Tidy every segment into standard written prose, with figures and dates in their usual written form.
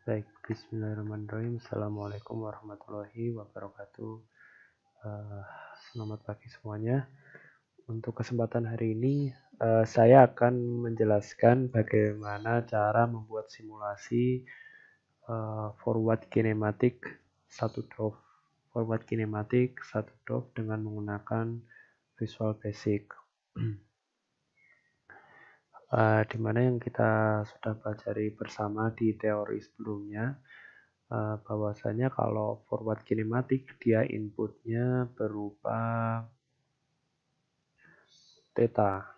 Baik, bismillahirrahmanirrahim. Assalamualaikum warahmatullahi wabarakatuh. Selamat pagi semuanya. Untuk kesempatan hari ini, saya akan menjelaskan bagaimana cara membuat simulasi forward kinematik 1DOF. Forward kinematik 1DOF dengan menggunakan Visual Basic. Di mana yang kita sudah pelajari bersama di teori sebelumnya, bahwasanya kalau forward kinematik dia inputnya berupa theta,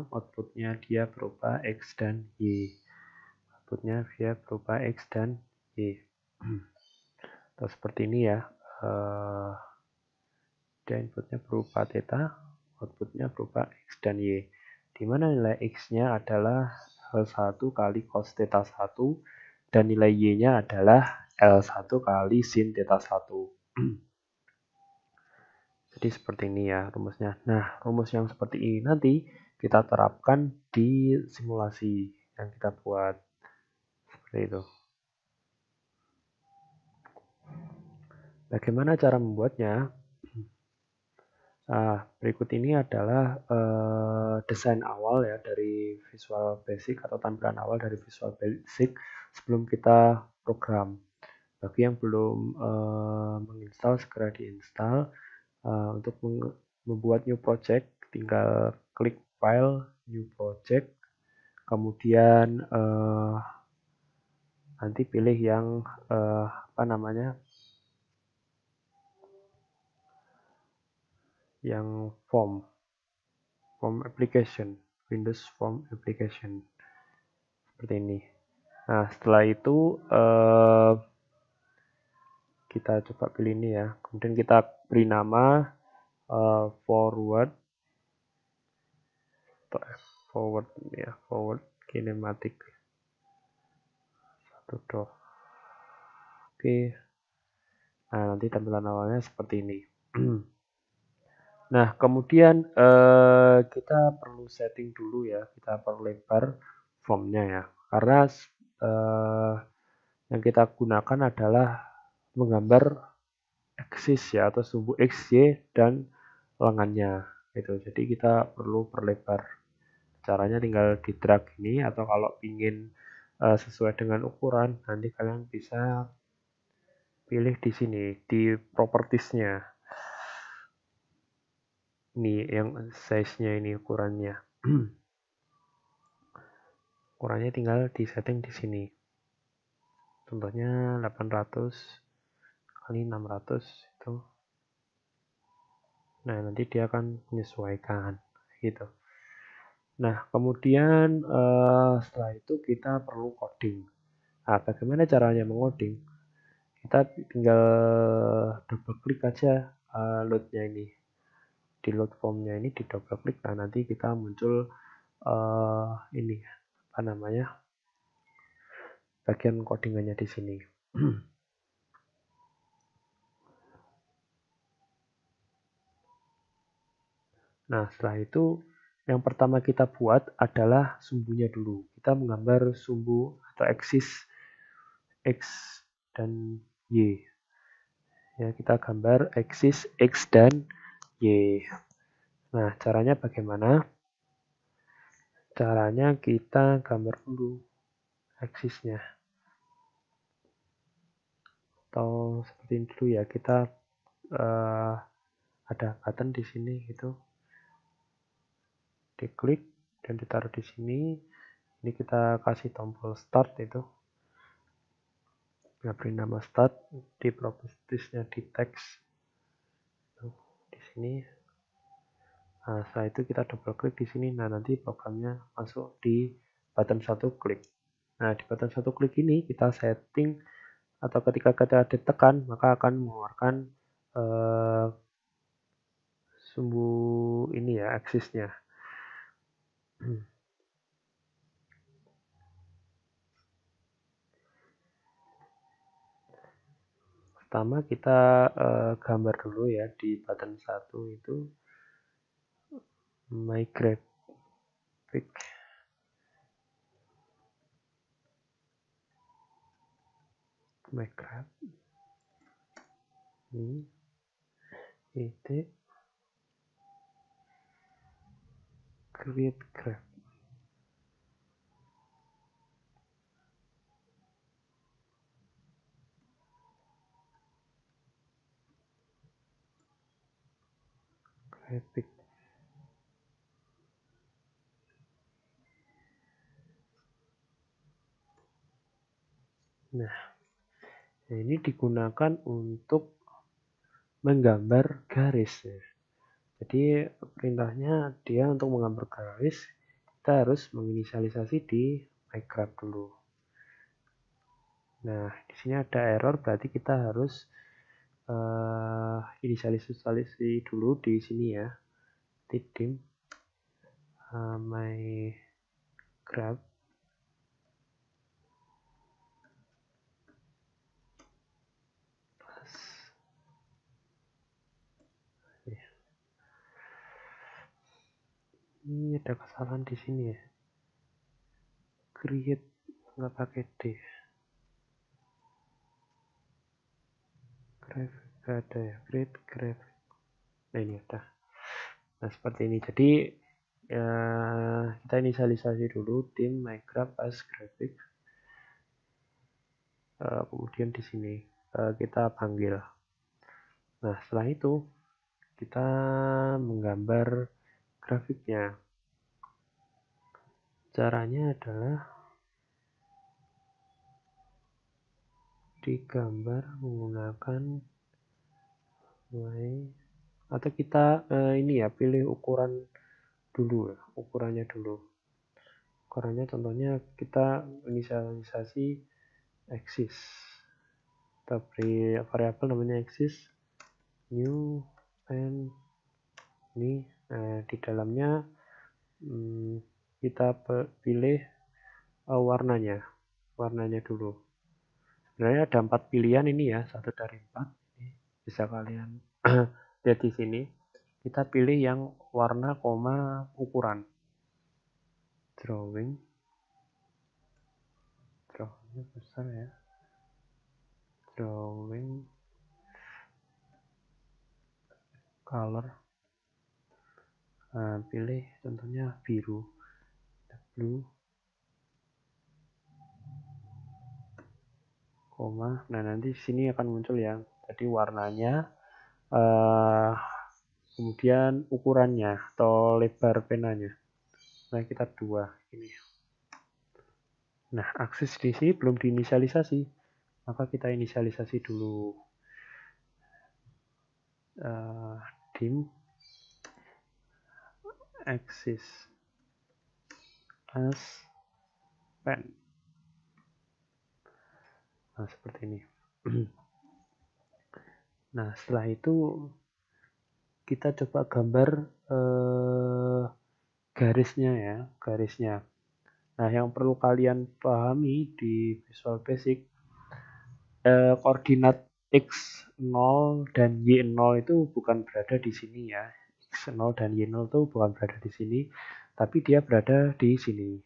outputnya dia berupa x dan y, Terus seperti ini ya, dia inputnya berupa theta, outputnya berupa x dan y, di mana nilai x-nya adalah L1 kali cos theta 1 dan nilai y-nya adalah L1 kali sin theta 1. Jadi seperti ini ya rumusnya. Nah, rumus yang seperti ini nanti kita terapkan di simulasi yang kita buat. Seperti itu. Bagaimana cara membuatnya? Berikut ini adalah desain awal ya dari Visual Basic atau tampilan awal dari Visual Basic sebelum kita program. Bagi yang belum menginstal, segera diinstal. Untuk membuat new project, tinggal klik file, new project, kemudian nanti pilih yang yang form application, Windows Form Application, seperti ini. Nah, setelah itu kita coba pilih ini ya, kemudian kita beri nama forward kinematik 1DOF. Oke. Nah, nanti tampilan awalnya seperti ini. Nah, kemudian kita perlu setting dulu ya, kita perlebar formnya ya, karena yang kita gunakan adalah menggambar axis ya, atau sumbu x, y, dan lengannya gitu. Jadi kita perlu perlebar. Caranya tinggal di drag ini, atau kalau ingin sesuai dengan ukuran, nanti kalian bisa pilih di sini di propertiesnya. Ini yang size-nya, ini ukurannya. Ukurannya tinggal di setting di sini. Contohnya 800 kali 600 itu. Nah, nanti dia akan menyesuaikan gitu. Nah, kemudian setelah itu kita perlu coding. Nah, bagaimana caranya mengoding? Kita tinggal double klik aja load-nya ini. Di load form-nya ini di double klik, nah nanti kita muncul ini bagian codingannya di sini. Nah, setelah itu yang pertama kita buat adalah sumbunya dulu. Kita menggambar sumbu atau aksis x dan y. Ya, kita gambar aksis x dan y. Nah, caranya bagaimana? Caranya kita gambar dulu aksisnya. Atau seperti ini dulu ya, kita ada button di sini gitu. Diklik dan ditaruh di sini. Ini kita kasih tombol start itu. Kita beri nama start, di propertiesnya di text. Di sini. Nah, setelah itu kita double klik di sini. Nah, nanti programnya masuk di button satu klik. Nah, di button satu klik ini kita setting, atau ketika kita ditekan maka akan mengeluarkan sumbu ini ya, aksisnya. Pertama kita gambar dulu ya di button 1 itu my graphic. mygraph ini titik create graph. Graphic. Nah, ini digunakan untuk menggambar garis ya. Jadi perintahnya dia untuk menggambar garis, kita harus menginisialisasi di mygraph dulu. Nah, di sini ada error, berarti kita harus inisialisasi dulu di sini ya. Dim mygraph plus ini ada kesalahan di sini ya. Create nggak pakai D. Graphic nggak ada ya. Create graphic. Nah ini ada. Nah seperti ini. Jadi kita inisialisasi dulu dim mygraph as graphic. Kemudian di sini kita panggil. Nah setelah itu kita menggambar grafiknya. Caranya adalah digambar menggunakan atau kita ini ya, pilih ukuran dulu ya, ukurannya dulu. Ukurannya contohnya kita inisialisasi axis. Kita beri variabel namanya axis new and ini. Nah, di dalamnya kita pilih warnanya dulu. Sebenarnya ada 4 pilihan ini ya, 1 dari 4. Ini bisa kalian lihat di sini. Kita pilih yang warna koma ukuran. Drawingnya besar ya. Drawing color. Nah, pilih contohnya biru. Blue. Koma. Nah, nanti di sini akan muncul ya. Jadi warnanya kemudian ukurannya atau lebar penanya. Nah, kita 2 ini. Nah, aksis di sini belum diinisialisasi, maka kita inisialisasi dulu. Dim axis as pen. Nah, seperti ini. Nah, setelah itu kita coba gambar garisnya ya, garisnya. Nah, yang perlu kalian pahami di Visual Basic, koordinat X0 dan Y0 itu bukan berada di sini ya. X0 dan Y0 itu bukan berada di sini, tapi dia berada di sini.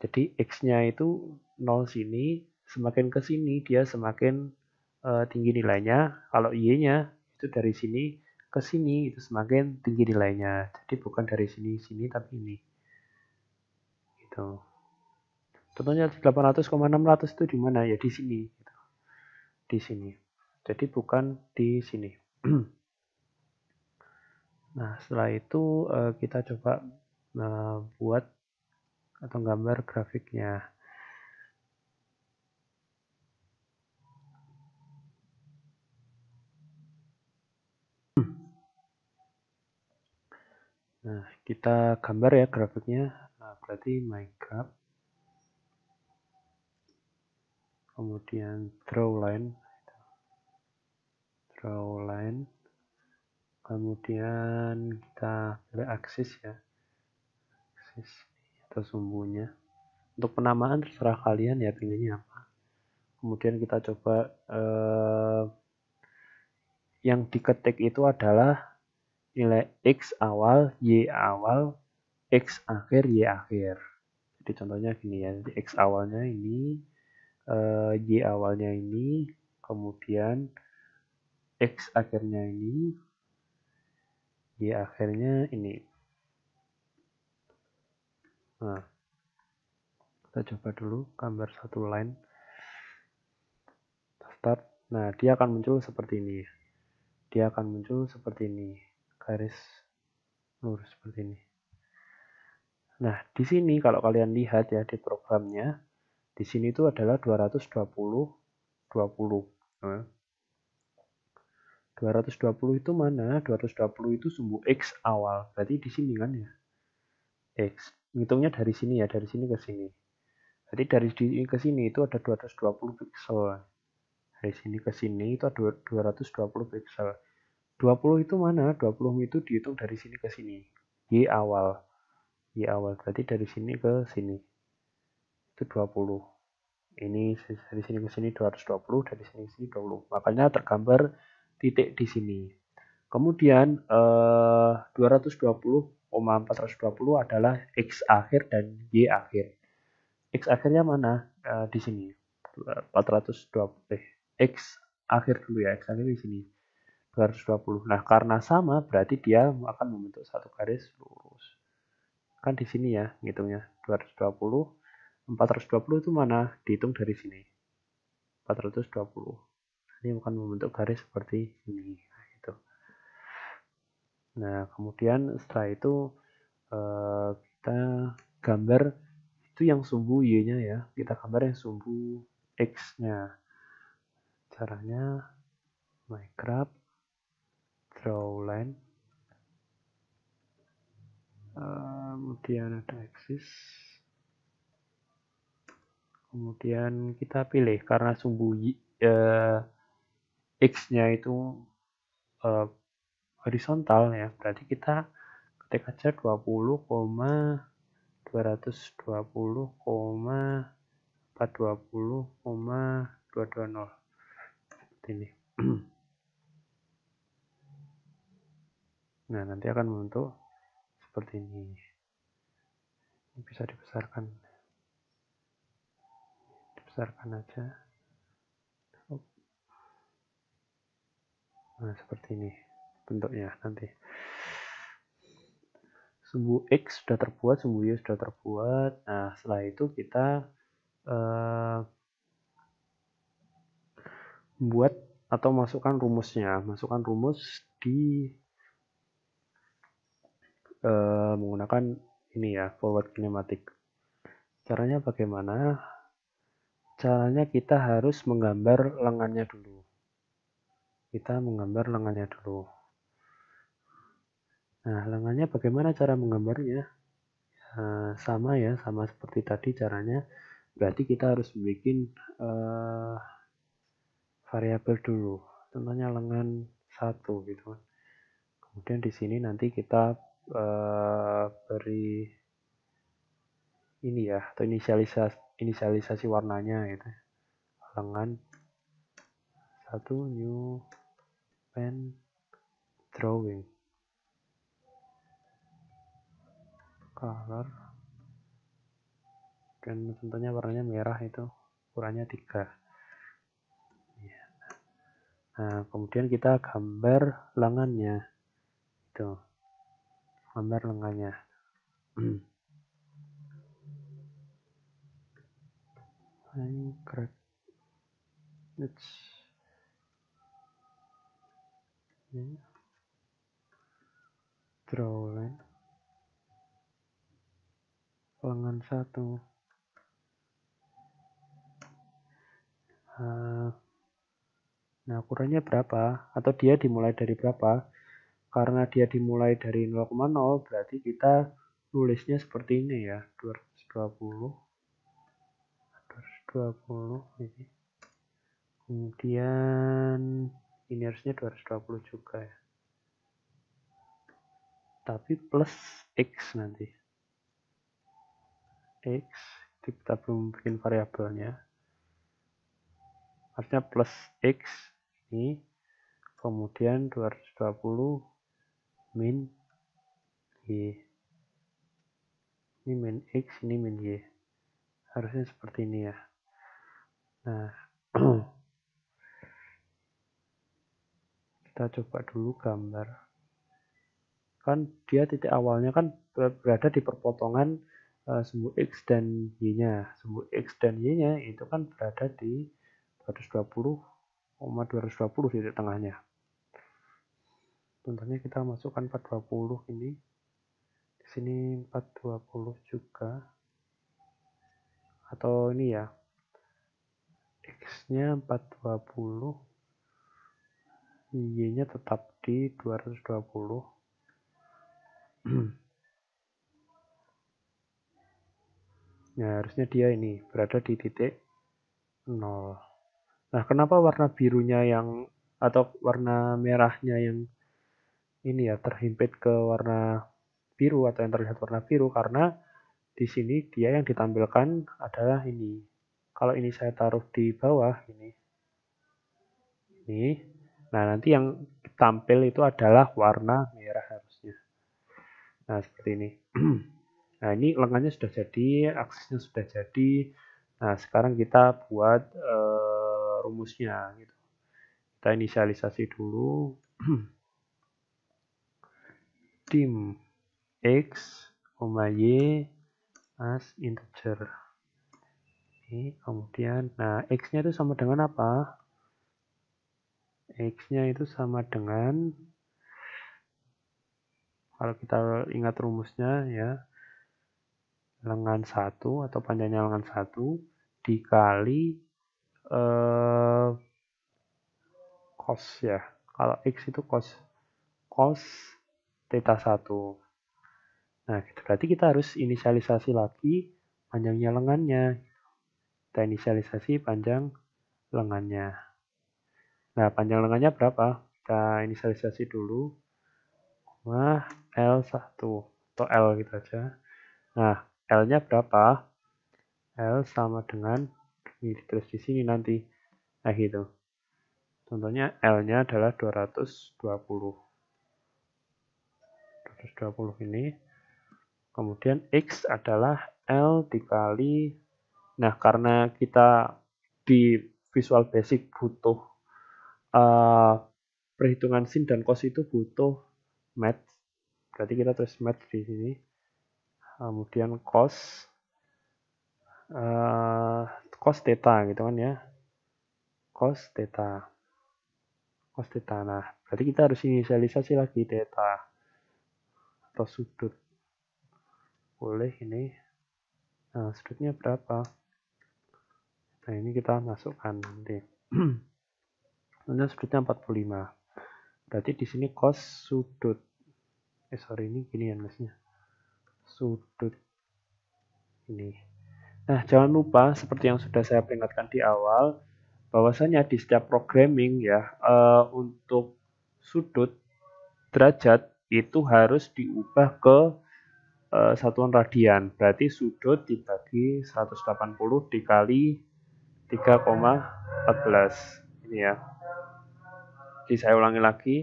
Jadi X-nya itu 0 sini, semakin ke sini dia semakin tinggi nilainya. Kalau Y-nya itu dari sini ke sini itu semakin tinggi nilainya. Jadi bukan dari sini tapi ini. Gitu. Contohnya 800,600 itu di mana? Ya di sini. Gitu. Di sini. Jadi bukan di sini. Nah, setelah itu kita coba buat atau gambar grafiknya. Nah, kita gambar ya grafiknya. Nah, berarti mygraph. Kemudian draw line. Kemudian kita pilih aksis ya. Aksis atau sumbunya. Untuk penamaan terserah kalian ya pilihnya apa. Kemudian kita coba yang diketik itu adalah nilai X awal, Y awal, X akhir, Y akhir. Jadi contohnya gini ya, X awalnya ini, Y awalnya ini, kemudian X akhirnya ini, Y akhirnya ini. Nah, kita coba dulu gambar satu line. Start. Nah, dia akan muncul seperti ini. Dia akan muncul seperti ini. Garis lurus seperti ini. Nah, di sini kalau kalian lihat ya di programnya, di sini itu adalah 220 20. Nah, 220 itu mana? 220 itu sumbu X awal. Berarti di sini kan ya. X. Ngitungnya dari sini ya, dari sini ke sini. Jadi dari sini ke sini itu ada 220 pixel. Dari sini ke sini itu ada 220 pixel. 20 itu mana? 20 itu dihitung dari sini ke sini. Y awal. Y awal. Berarti dari sini ke sini. Itu 20. Ini dari sini ke sini 220, dari sini ke sini 20. Makanya tergambar titik di sini. Kemudian 220,420 adalah X akhir dan Y akhir. X akhirnya mana? Di sini. 420. X akhir dulu ya. X akhir di sini. 220. Nah, karena sama berarti dia akan membentuk satu garis lurus. Kan di sini ya, ngitungnya 220. 420 itu mana? Dihitung dari sini. 420. Ini akan membentuk garis seperti ini. Gitu. Nah, kemudian setelah itu kita gambar itu yang sumbu Y-nya ya. Kita gambar yang sumbu X-nya. Caranya Minecraft drawLine. Kemudian ada axis. Kemudian kita pilih karena sumbu X-nya itu horizontal ya. Berarti kita ketik aja 20,220,420,220 seperti ini. Nah, nanti akan membentuk seperti ini. Ini bisa dibesarkan. Dibesarkan aja. Nah, seperti ini bentuknya nanti. Sumbu X sudah terbuat, sumbu Y sudah terbuat. Nah, setelah itu kita buat atau masukkan rumusnya. Masukkan rumus di menggunakan ini ya, forward kinematic. Caranya bagaimana? Caranya kita harus menggambar lengannya dulu. Kita menggambar lengannya dulu. Nah, lengannya bagaimana cara menggambarnya? Sama ya, sama seperti tadi caranya. Berarti kita harus bikin variabel dulu. Contohnya lengan 1 gitu kan. Kemudian di sini nanti kita beri ini ya, atau inisialisasi warnanya gitu. Lengan 1 new pen drawing color, dan tentunya warnanya merah, itu ukurannya 3. Nah, kemudian kita gambar lengannya, itu gambar lengannya. Minecraft drawing lengan 1. Nah, ukurannya berapa? Atau dia dimulai dari berapa? Karena dia dimulai dari 0,0, berarti kita nulisnya seperti ini ya. 220 ini. Kemudian ini harusnya 220 juga ya. Tapi plus X nanti. X, kita belum bikin variabelnya. Harusnya plus X ini. Kemudian 220 min Y. Ini min X, ini min Y. Harusnya seperti ini ya. Nah, kita coba dulu gambar. Kan dia titik awalnya kan berada di perpotongan sumbu X dan Y-nya. Sumbu X dan Y-nya itu kan berada di 220,220 titik tengahnya. Contohnya kita masukkan 420 ini. Di sini 420 juga. Atau ini ya. X-nya 420. Y-nya tetap di 220. Nah, harusnya dia ini berada di titik 0. Nah, kenapa warna birunya yang atau warna merahnya yang ini ya terhimpit ke warna biru atau yang terlihat warna biru karena di sini dia yang ditampilkan adalah ini. Kalau ini saya taruh di bawah ini. Nah, nanti yang tampil itu adalah warna merah harusnya. Nah, seperti ini. Nah, ini lengannya sudah jadi, aksesnya sudah jadi. Nah, sekarang kita buat rumusnya gitu. Kita inisialisasi dulu. Dim X, Y as integer. Ini kemudian, nah X-nya itu sama dengan apa? X-nya itu sama dengan, kalau kita ingat rumusnya ya, lengan 1 atau panjangnya lengan 1 dikali cos ya. Kalau X itu cos theta 1. Nah, berarti kita harus inisialisasi lagi panjangnya lengannya. Kita inisialisasi panjang lengannya. Nah, panjang lengannya berapa? Kita inisialisasi dulu. Nah, L1 atau L gitu aja. Nah, L-nya berapa? L sama dengan ini ditulis di sini nanti. Nah, gitu. Contohnya L-nya adalah 220. 220 ini. Kemudian X adalah L dikali. Nah, karena kita di Visual Basic butuh perhitungan sin dan cos itu butuh math. Berarti kita tulis math di sini. Kemudian cos theta gitu kan ya. Cos theta. Nah, berarti kita harus inisialisasi lagi theta atau sudut. Boleh ini. Nah, sudutnya berapa? Nah, ini kita masukkan nanti. Nah, sudutnya 45. Berarti di sini cos sudut. Ini gini ya nulisnya. Sudut ini. Nah, jangan lupa seperti yang sudah saya peringatkan di awal, bahwasanya di setiap programming ya, untuk sudut derajat itu harus diubah ke satuan radian. Berarti sudut dibagi 180 dikali 3,14. Ini ya. Jadi saya ulangi lagi.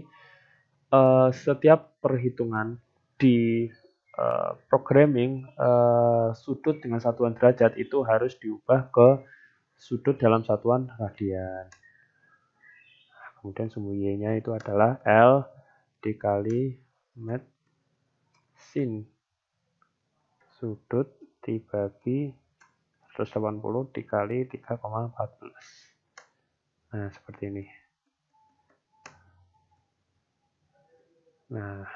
Setiap perhitungan di programming sudut dengan satuan derajat itu harus diubah ke sudut dalam satuan radian. Kemudian sumbu Y-nya itu adalah L dikali met sin sudut dibagi 180 dikali 3,14. Nah, seperti ini. Nah,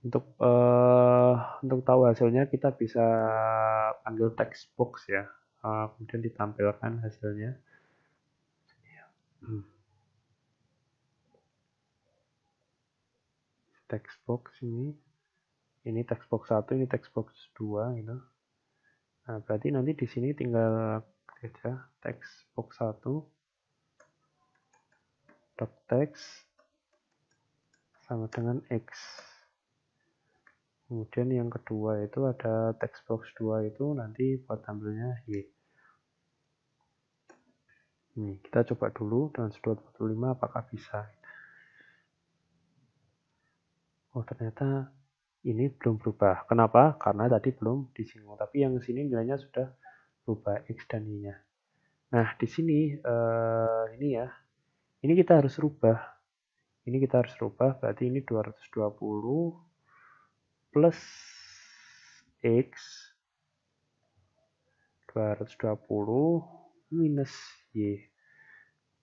untuk tahu hasilnya kita bisa panggil text box ya. Kemudian ditampilkan hasilnya. Text box ini text box 1, ini text box 2 gitu. Nah, berarti nanti di sini tinggal aja text box 1 dot text sama dengan X. Kemudian yang kedua itu ada text box 2 itu nanti buat tampilnya Y. Nih, kita coba dulu dengan sudut 45 apakah bisa. Oh, ternyata ini belum berubah. Kenapa? Karena tadi belum disinggung. Tapi yang sini nilainya sudah berubah X dan Y-nya. Nah, di sini ini ya. Ini kita harus rubah. Ini kita harus rubah, berarti ini 220 plus X 220 minus Y.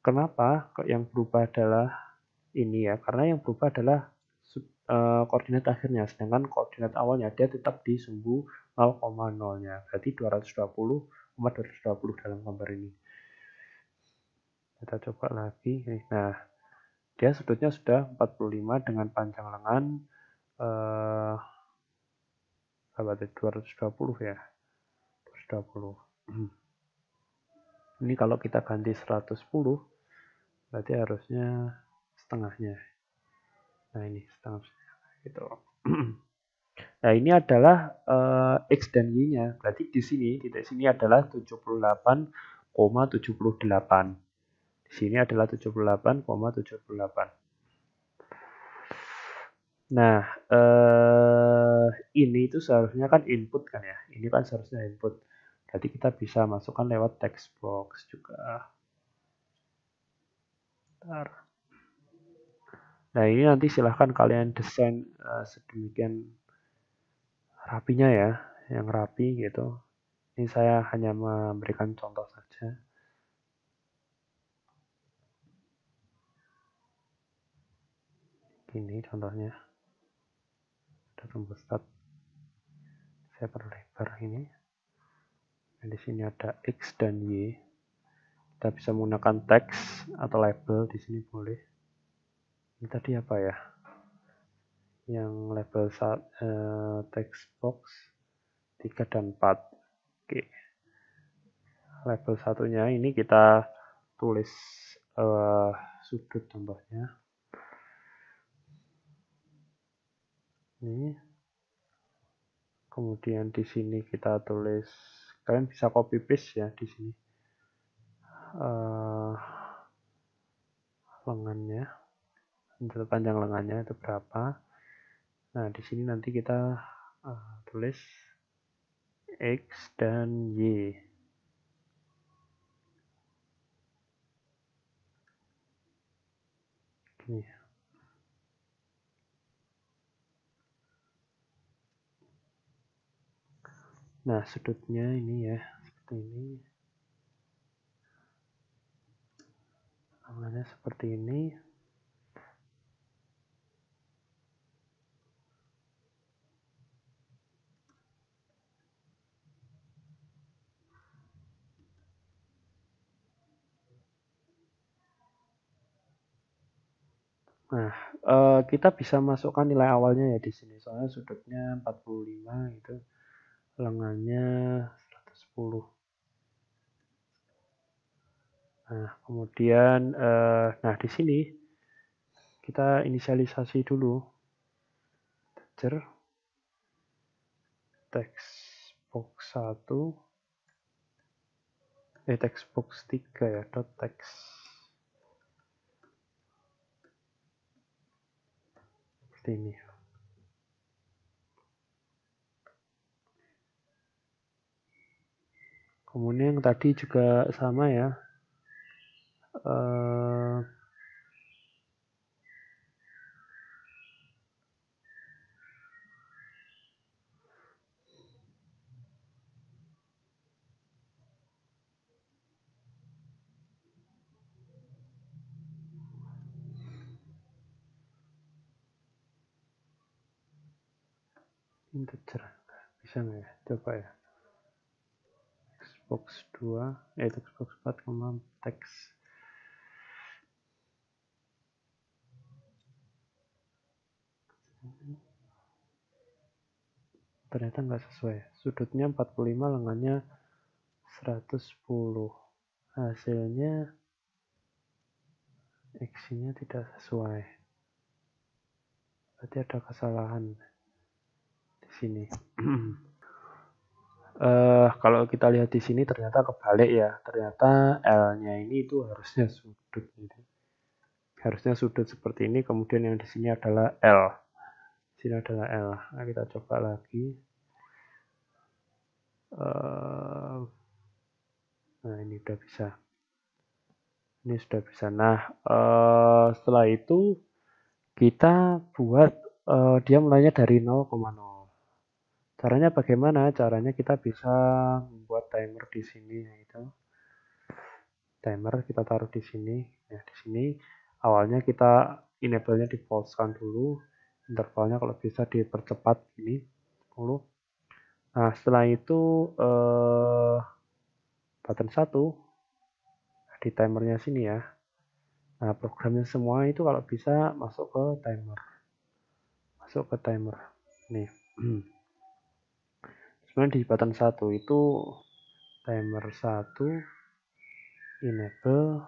Kenapa yang berubah adalah ini ya? Karena yang berubah adalah koordinat akhirnya, sedangkan koordinat awalnya dia tetap di sumbu 0,0-nya. Berarti 220,220 dalam gambar ini. Kita coba lagi. Nah, dia sudutnya sudah 45 dengan panjang lengan berapa tadi? 220 ya. 220. Ini kalau kita ganti 110 berarti harusnya setengahnya. Nah, ini setengahnya gitu. Nah, ini adalah X dan Y-nya. Berarti di sini, titik sini adalah 78,78. Di sini adalah 78,78. Nah, ini itu seharusnya kan input kan ya. Ini kan seharusnya input. Jadi kita bisa masukkan lewat text box juga. Bentar. Nah, ini nanti silahkan kalian desain sedemikian rapinya ya, yang rapi gitu. Ini saya hanya memberikan contoh saja. Ini contohnya. Ada tembustat. Saya perlebar ini. Nah, di sini ada X dan Y. Kita bisa menggunakan teks atau label di sini boleh. Ini tadi apa ya? Yang label text box 3 dan 4. Oke. Label satunya ini kita tulis sudut contohnya. Ini. Kemudian di sini kita tulis, kalian bisa copy paste ya di sini. Lengannya, panjang lengannya itu berapa. Nah, di sini nanti kita tulis X dan Y. Gini. Nah, sudutnya ini ya, seperti ini. Lengannya seperti ini. Nah, kita bisa masukkan nilai awalnya ya di sini. Soalnya sudutnya 45 itu, lengannya 110. Nah, kemudian nah di sini kita inisialisasi dulu. Text box 1 text box 3 ya, dot text. Seperti ini. Kemudian yang tadi juga sama ya. Integer. Bisa nggak ya? Coba ya. Textbox 2, textbox 4, teks. Ternyata nggak sesuai. Sudutnya 45, lengannya 110. Hasilnya X-nya tidak sesuai. Berarti ada kesalahan di sini. Kalau kita lihat di sini ternyata kebalik ya. Ternyata L-nya ini itu harusnya sudut. Harusnya sudut seperti ini. Kemudian yang di sini adalah L. Di sini adalah L. Nah, kita coba lagi. Nah, ini udah bisa. Ini sudah bisa. Nah, setelah itu kita buat dia mulainya dari 0,0. Caranya bagaimana? Caranya kita bisa membuat timer di sini, yaitu timer kita taruh di sini. Nah, di sini awalnya kita enable-nya di false-kan dulu. Intervalnya kalau bisa dipercepat ini 10. Nah, setelah itu button 1 di timernya sini ya. Nah, programnya semua itu kalau bisa masuk ke timer. Masuk ke timer. Nih. Sebenarnya di button 1 itu timer 1 enable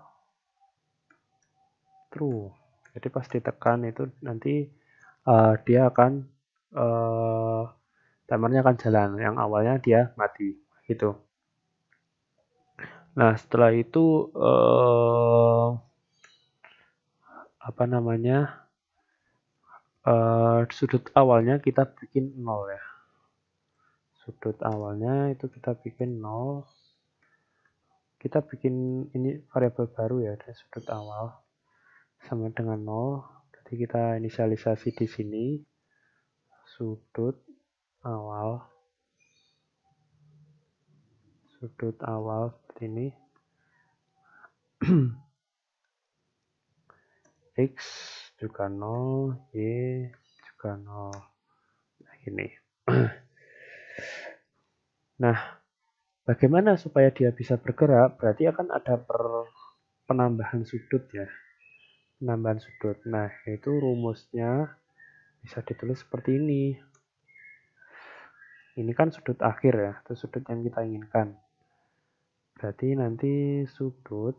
true. Jadi pas ditekan itu nanti dia akan timernya akan jalan. Yang awalnya dia mati gitu. Nah, setelah itu apa namanya? Sudut awalnya kita bikin 0 ya. Sudut awalnya itu kita bikin 0. Kita bikin ini variabel baru ya, dari sudut awal sama dengan 0. Jadi kita inisialisasi di sini sudut awal seperti ini. X juga 0, Y juga 0. Nah, gini. Nah, bagaimana supaya dia bisa bergerak? Berarti akan ada penambahan sudut ya. Penambahan sudut. Nah, itu rumusnya bisa ditulis seperti ini. Ini kan sudut akhir ya, itu sudut yang kita inginkan. Berarti nanti sudut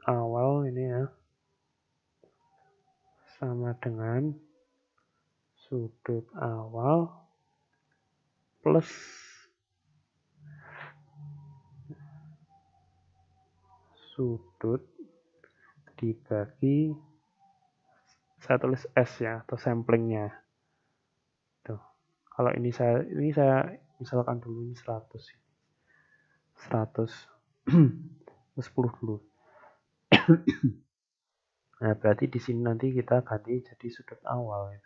awal ini ya sama dengan sudut awal plus sudut dibagi, saya tulis S ya, atau samplingnya. Tuh. Kalau ini saya misalkan dulu ini 100. 100 10 dulu. Nah, berarti di sini nanti kita ganti jadi sudut awal ya.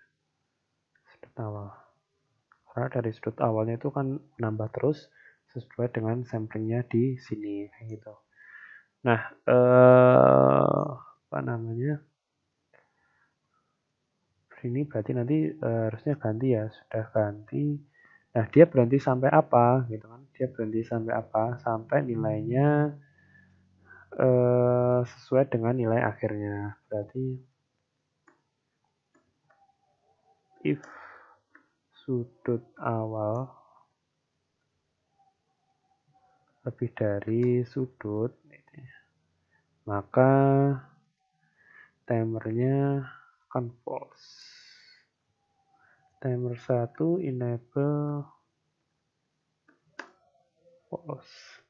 Sudut awal. Karena dari sudut awalnya itu kan nambah terus sesuai dengan samplingnya di sini kayak gitu. Nah, apa namanya? Ini berarti nanti harusnya ganti ya, sudah ganti. Nah, dia berhenti sampai apa gitu kan? Dia berhenti sampai apa? Sampai nilainya sesuai dengan nilai akhirnya. Berarti if sudut awal lebih dari sudut, maka timernya akan false. Timer 1 enable false.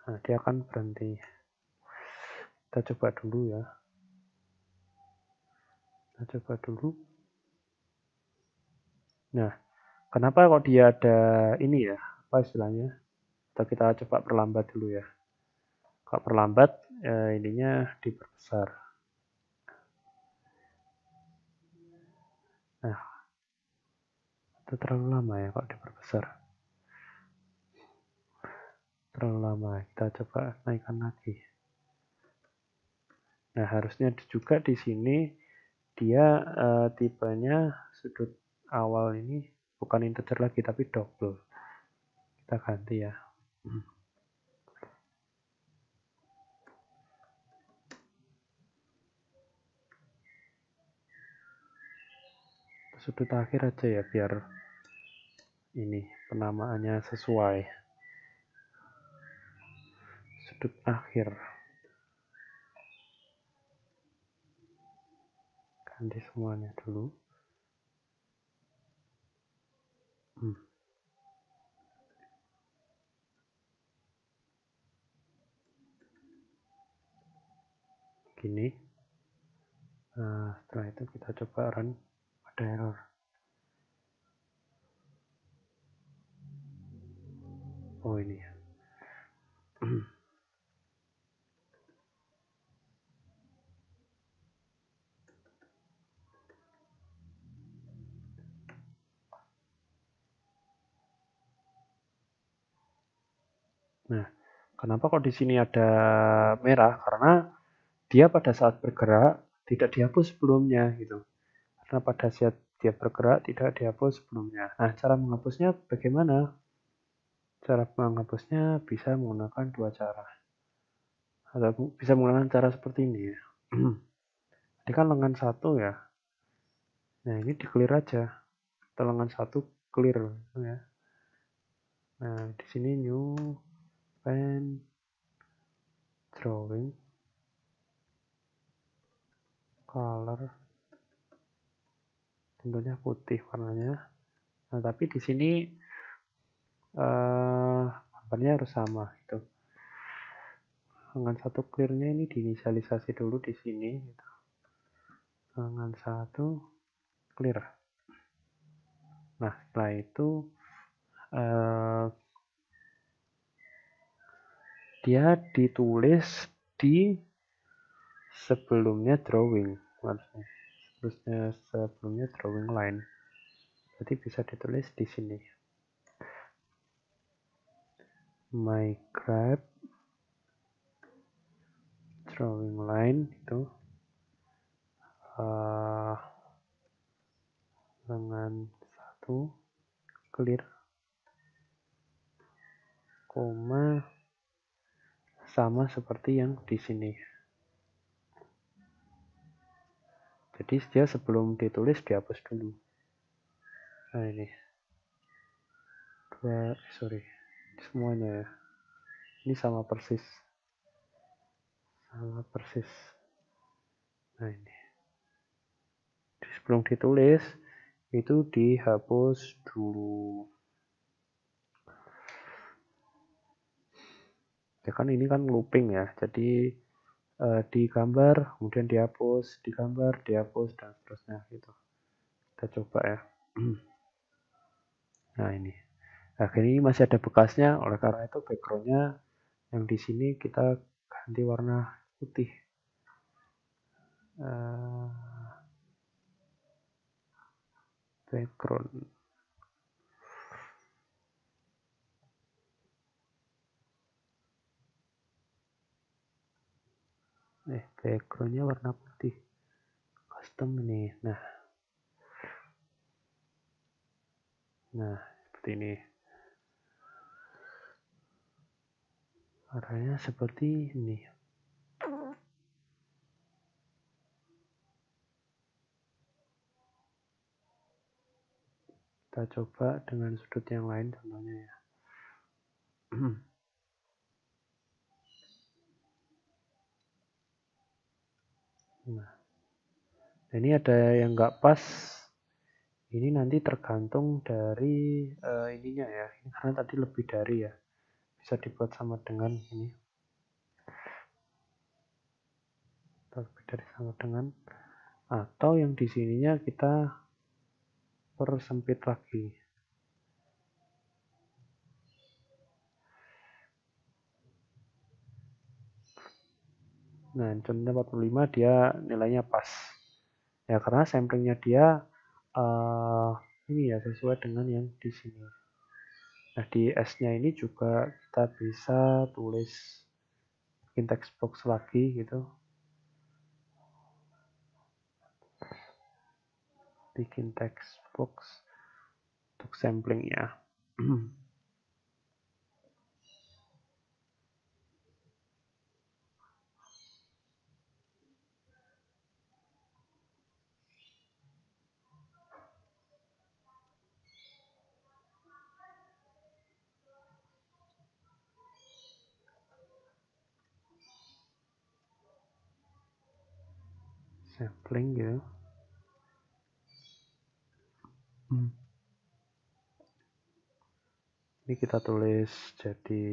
Nah, dia akan berhenti. Kita coba dulu ya. Nah, kenapa kok dia ada ini ya? Apa istilahnya? Kita coba perlambat dulu ya. Kalau perlambat, ininya diperbesar. Nah, itu terlalu lama ya kalau diperbesar. Terlalu lama. Kita coba naikkan lagi. Nah, harusnya juga di sini dia tipenya sudut awal ini bukan integer lagi tapi double. Kita ganti ya. Sudut akhir aja ya biar ini penamaannya sesuai. Sudut akhir. Ganti semuanya dulu. begini. Nah, setelah itu kita coba run, ada error. Oh ini ya. Nah, kenapa kok di sini ada merah? Karena dia pada saat bergerak tidak dihapus sebelumnya gitu. Karena pada saat dia bergerak tidak dihapus sebelumnya. Nah, cara menghapusnya bagaimana? Cara menghapusnya bisa menggunakan dua cara. Atau bisa menggunakan cara seperti ini ya. Ini kan lengan satu ya. Nah, ini di clear aja. Atau lengan satu clear ya. Nah, di sini new pen drawing color tentunya putih warnanya. Nah, tapi di sini gambarnya harus sama gitu. Lengan satu clearnya ini diinisialisasi dulu di sini gitu. Lengan satu clear. Nah, setelah itu dia ditulis di sebelumnya drawing, maksudnya sebelumnya drawing line. Jadi bisa ditulis di sini. My grab drawing line itu lengan satu clear, koma sama seperti yang di sini. Jadi dia sebelum ditulis dihapus dulu. Nah ini semuanya ya. Ini sama persis. Nah ini sebelum ditulis itu dihapus dulu. Ya kan ini kan looping ya. Jadi digambar kemudian dihapus, digambar dihapus dan seterusnya gitu. Kita coba ya. Nah ini. Nah ini masih ada bekasnya, oleh karena itu backgroundnya yang di sini kita ganti warna putih. Background. Backgroundnya warna putih. Custom ini. Nah seperti ini. Warnanya seperti ini. Kita coba dengan sudut yang lain contohnya ya. Nah, ini ada yang nggak pas. Ini nanti tergantung dari ininya ya. Ini karena tadi lebih dari ya. Bisa dibuat sama dengan ini. Lebih dari sama dengan. Atau yang di sininya kita persempit lagi. Nah, contohnya 45 dia nilainya pas. Ya karena samplingnya dia ini ya sesuai dengan yang di sini. Nah di S-nya ini juga kita bisa tulis bikin text box lagi gitu. Bikin text box untuk samplingnya. Sampling gitu. Ini kita tulis jadi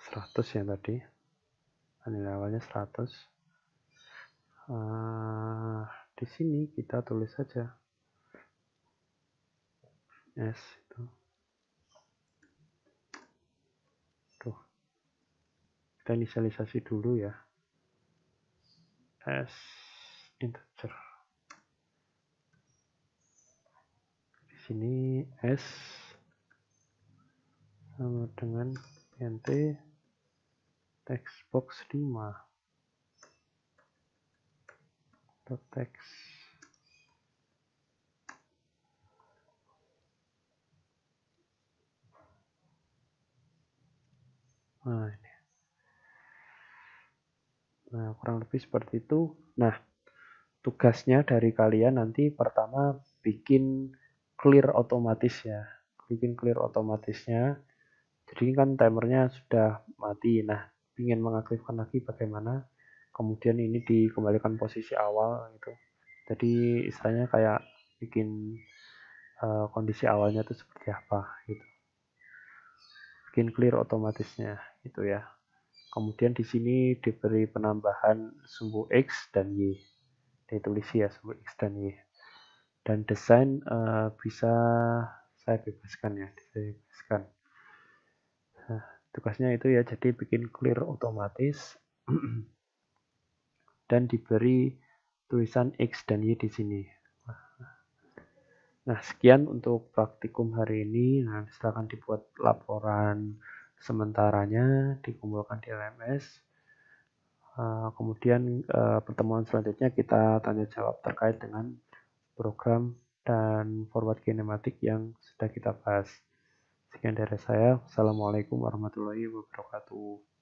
100 ya tadi. nilai awalnya 100. Di sini kita tulis saja S itu. Tuh, kita inisialisasi dulu ya. S integer. Di sini S sama dengan int textbox 5 text. Nah, ini. Nah, kurang lebih seperti itu. Nah, tugasnya dari kalian nanti pertama bikin clear otomatis ya. Bikin clear otomatisnya. Jadi kan timernya sudah mati. Nah, ingin mengaktifkan lagi bagaimana? Kemudian ini dikembalikan posisi awal gitu. Jadi istilahnya kayak bikin kondisi awalnya itu seperti apa gitu. Bikin clear otomatisnya gitu ya. Kemudian di sini diberi penambahan sumbu X dan Y. Ditulis ya sumbu X dan Y. Dan desain bisa saya bebaskan ya. Saya bebaskan. Nah, tugasnya itu ya, jadi bikin clear otomatis dan diberi tulisan X dan Y di sini. Nah, sekian untuk praktikum hari ini. Nah, silakan dibuat laporan sementaranya, dikumpulkan di LMS. Kemudian pertemuan selanjutnya kita tanya jawab terkait dengan program dan forward kinematik yang sudah kita bahas. Sekian dari saya. Wassalamualaikum warahmatullahi wabarakatuh.